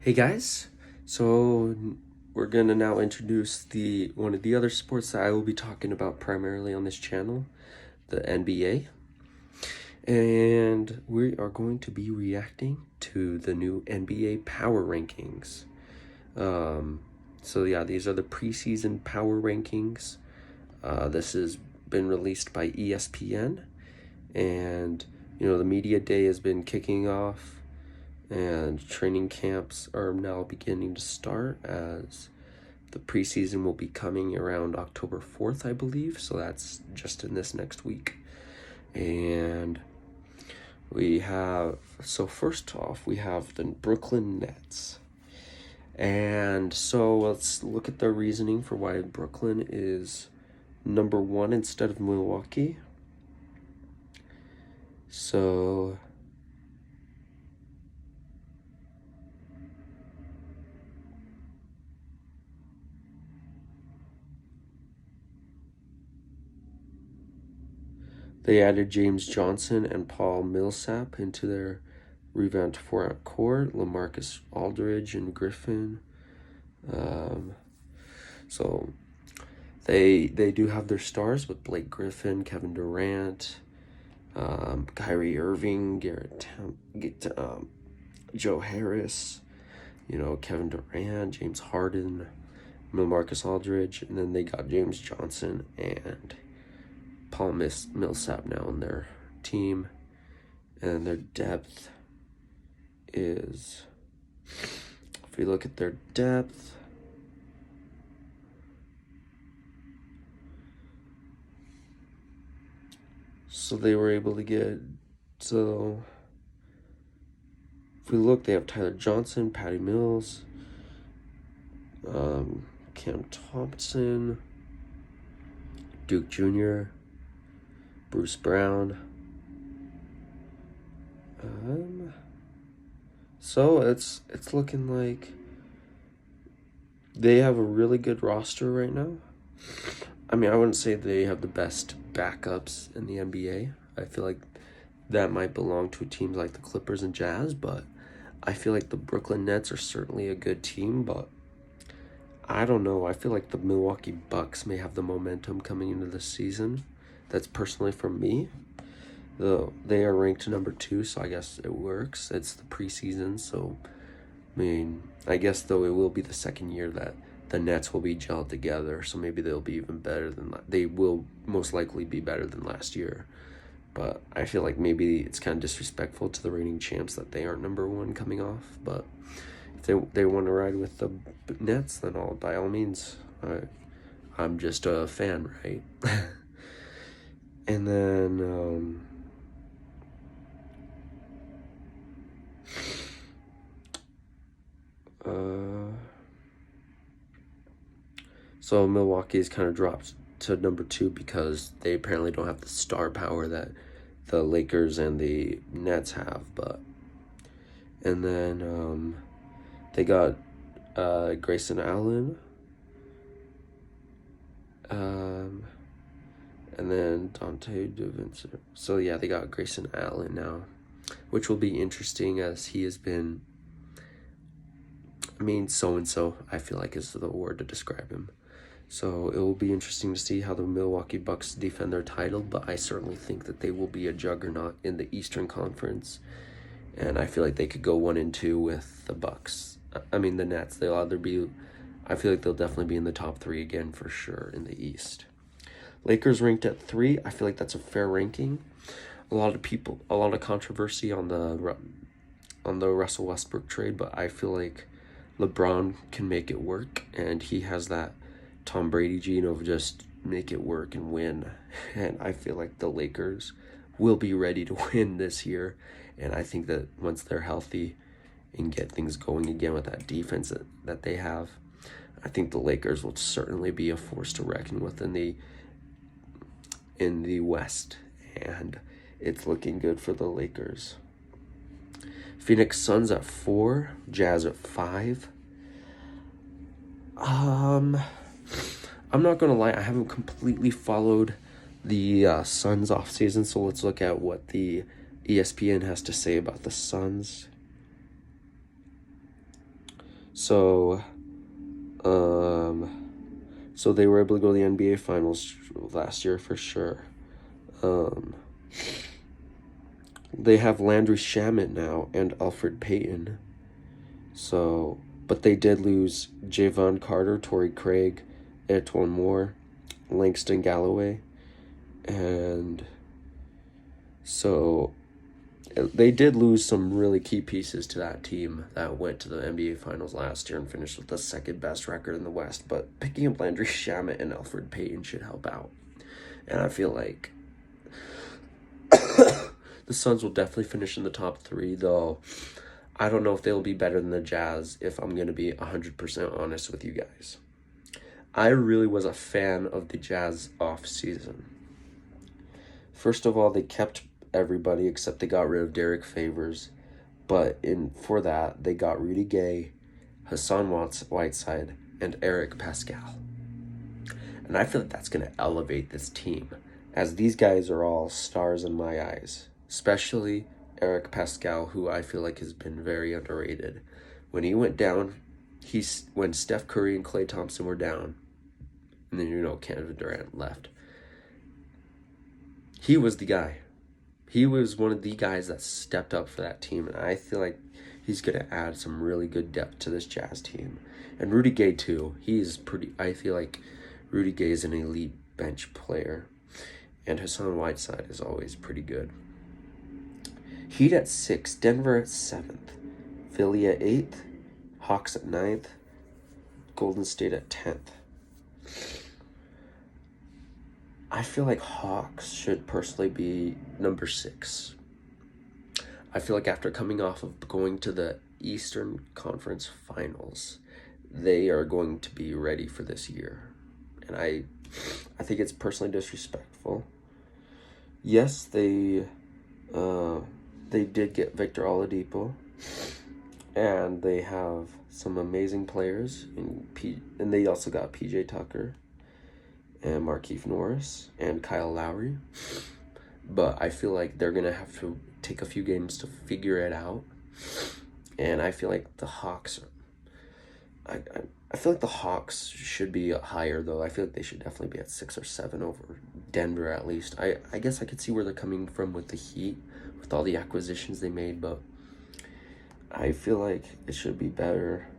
Hey guys, so we're gonna now introduce the one of the other sports that I will be talking about primarily on this channel, the NBA. And we are going to be reacting to the new NBA power rankings. So yeah, these are the preseason power rankings. This has been released by ESPN, and the media day has been kicking off and training camps are now beginning to start as the preseason will be coming around October 4th, I believe. So that's just in this next week. And first off, we have the Brooklyn Nets. And so let's look at the reasoning for why Brooklyn is number one instead of Milwaukee. So they added James Johnson and Paul Millsap into their revamped four-out court, LaMarcus Aldridge and Griffin. So they do have their stars with Blake Griffin, Kevin Durant, Kyrie Irving, Joe Harris, Kevin Durant, James Harden, LaMarcus Aldridge, and then they got James Johnson and Paul Millsap now on their team, and their depth is, if we look at their depth, so they were able to get, so if we look, they have Tyler Johnson, Patty Mills, Cam Thompson, Duke Jr., Bruce Brown. So it's looking like they have a really good roster right now. I mean, I wouldn't say they have the best backups in the NBA. I feel like that might belong to teams like the Clippers and Jazz, but I feel like the Brooklyn Nets are certainly a good team, but I don't know. I feel like the Milwaukee Bucks may have the momentum coming into the season. That's personally for me. Though they are ranked number 2, so I guess it works. It's the preseason, so I mean, I guess though it will be the second year that the Nets will be gelled together, so maybe they'll be even better than they will most likely be better than last year. But I feel like maybe it's kind of disrespectful to the reigning champs that they aren't number 1 coming off. But if they want to ride with the Nets, then by all means. I'm just a fan, right? And then so Milwaukee's kind of dropped to number 2 because they apparently don't have the star power that the Lakers and the Nets have. And then they got Grayson Allen, and then Dante DeVincenzo. So yeah, they got Grayson Allen now, which will be interesting as he has been, I mean, so-and-so, I feel like is the word to describe him. So it will be interesting to see how the Milwaukee Bucks defend their title, but I certainly think that they will be a juggernaut in the Eastern Conference, and I feel like they could go 1-2 with the Bucks. I mean, the Nets. They'll either be, I feel like they'll definitely be in the top 3 again for sure in the East. Lakers ranked at 3. I feel like that's a fair ranking. A lot of controversy on the Russell Westbrook trade, but I feel like LeBron can make it work, and he has that Tom Brady gene of just make it work and win. And I feel like the Lakers will be ready to win this year, and I think that once they're healthy and get things going again with that defense that they have, I think the Lakers will certainly be a force to reckon with in the West, and it's looking good for the Lakers. Phoenix Suns at 4, Jazz at 5. I'm not gonna lie, I haven't completely followed the Suns offseason, so let's look at what the ESPN has to say about the Suns. So, so they were able to go to the NBA Finals last year for sure. They have Landry Shamet now and Alfred Payton. So, but they did lose Javon Carter, Torrey Craig, Antoine Moore, Langston Galloway, and so they did lose some really key pieces to that team that went to the NBA Finals last year and finished with the second best record in the West. But picking up Landry Shamet and Alfred Payton should help out. And I feel like the Suns will definitely finish in the top 3, though I don't know if they'll be better than the Jazz, if I'm going to be 100% honest with you guys. I really was a fan of the Jazz off-season. First of all, they kept everybody except they got rid of Derek Favors. But for that, they got Rudy Gay, Hassan Whiteside, and Eric Pascal. And I feel like that's going to elevate this team, as these guys are all stars in my eyes. Especially Eric Pascal, who I feel like has been very underrated. When he went down, when Steph Curry and Klay Thompson were down, and then, Kevin Durant left, he was the guy. He was one of the guys that stepped up for that team, and I feel like he's going to add some really good depth to this Jazz team. And Rudy Gay, too. I feel like Rudy Gay is an elite bench player, and Hassan Whiteside is always pretty good. Heat at 6, Denver at 7th, Philly at 8th, Hawks at 9th, Golden State at 10th. I feel like Hawks should personally be number 6. I feel like after coming off of going to the Eastern Conference Finals, they are going to be ready for this year. And I think it's personally disrespectful. Yes, they did get Victor Oladipo, and they have some amazing players, and they also got PJ Tucker and Markieff Morris and Kyle Lowry. But I feel like they're going to have to take a few games to figure it out. And I feel like the Hawks I feel like the Hawks should be higher, though. I feel like they should definitely be at 6 or 7 over Denver, at least. I guess I could see where they're coming from with the Heat, with all the acquisitions they made, but I feel like it should be better.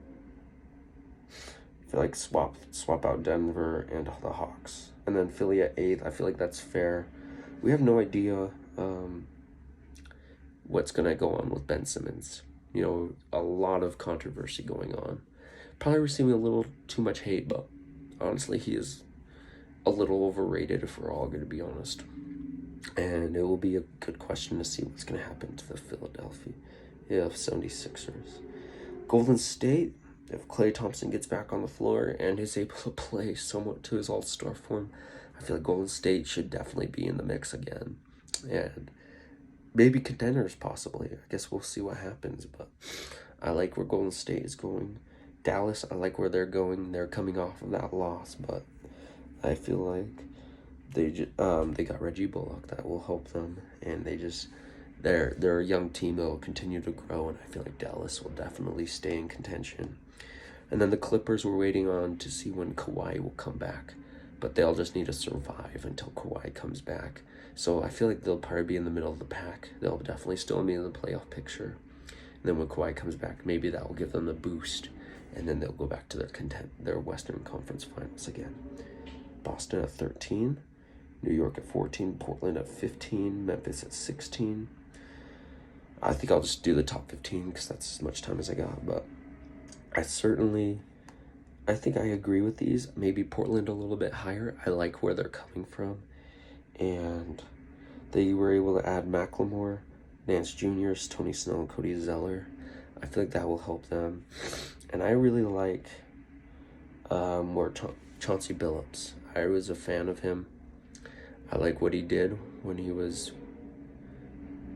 I feel like swap out Denver and the Hawks. And then Philly at 8th, I feel like that's fair. We have no idea what's going to go on with Ben Simmons. A lot of controversy going on. Probably receiving a little too much hate, but honestly, he is a little overrated, if we're all going to be honest. And it will be a good question to see what's going to happen to the Philadelphia 76ers. Golden State, if Klay Thompson gets back on the floor and is able to play somewhat to his all-star form, I feel like Golden State should definitely be in the mix again. And maybe contenders, possibly. I guess we'll see what happens, but I like where Golden State is going. Dallas, I like where they're going. They're coming off of that loss, but I feel like they got Reggie Bullock that will help them, and they're a young team that will continue to grow, and I feel like Dallas will definitely stay in contention. And then the Clippers, we're waiting on to see when Kawhi will come back, but they'll just need to survive until Kawhi comes back. So I feel like they'll probably be in the middle of the pack. They'll definitely still be in the playoff picture. And then when Kawhi comes back, maybe that will give them the boost, and then they'll go back to their Western Conference Finals again. Boston at 13, New York at 14, Portland at 15, Memphis at 16. I think I'll just do the top 15 because that's as much time as I got, but I think I agree with these. Maybe Portland a little bit higher. I like where they're coming from, and they were able to add Macklemore, Nance Jr., Tony Snell, and Cody Zeller. I feel like that will help them. And I really like Chauncey Billups. I was a fan of him. I like what he did when he was,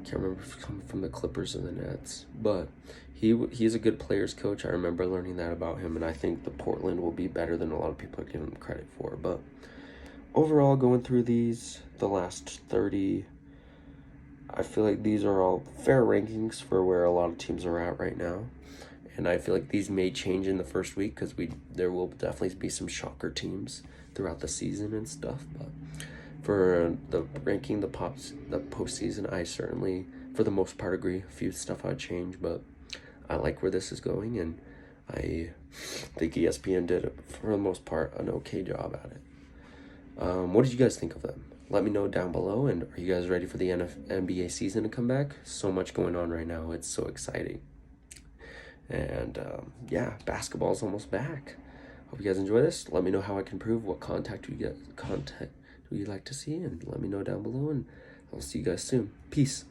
can't remember if he coming from the Clippers or the Nets, but he's a good players coach. I remember learning that about him, and I think the Portland will be better than a lot of people are giving him credit for. But overall, going through the last 30, I feel like these are all fair rankings for where a lot of teams are at right now. And I feel like these may change in the first week because there will definitely be some shocker teams throughout the season and stuff. But for the ranking the postseason, I certainly, for the most part, agree. A few stuff I'd change, but I like where this is going, and I think ESPN did, for the most part, an okay job at it. What did you guys think of them? Let me know down below, and are you guys ready for the NBA season to come back? So much going on right now. It's so exciting. And yeah, basketball's almost back. Hope you guys enjoy this. Let me know how I can improve. What content do you like to see? And let me know down below, and I'll see you guys soon. Peace.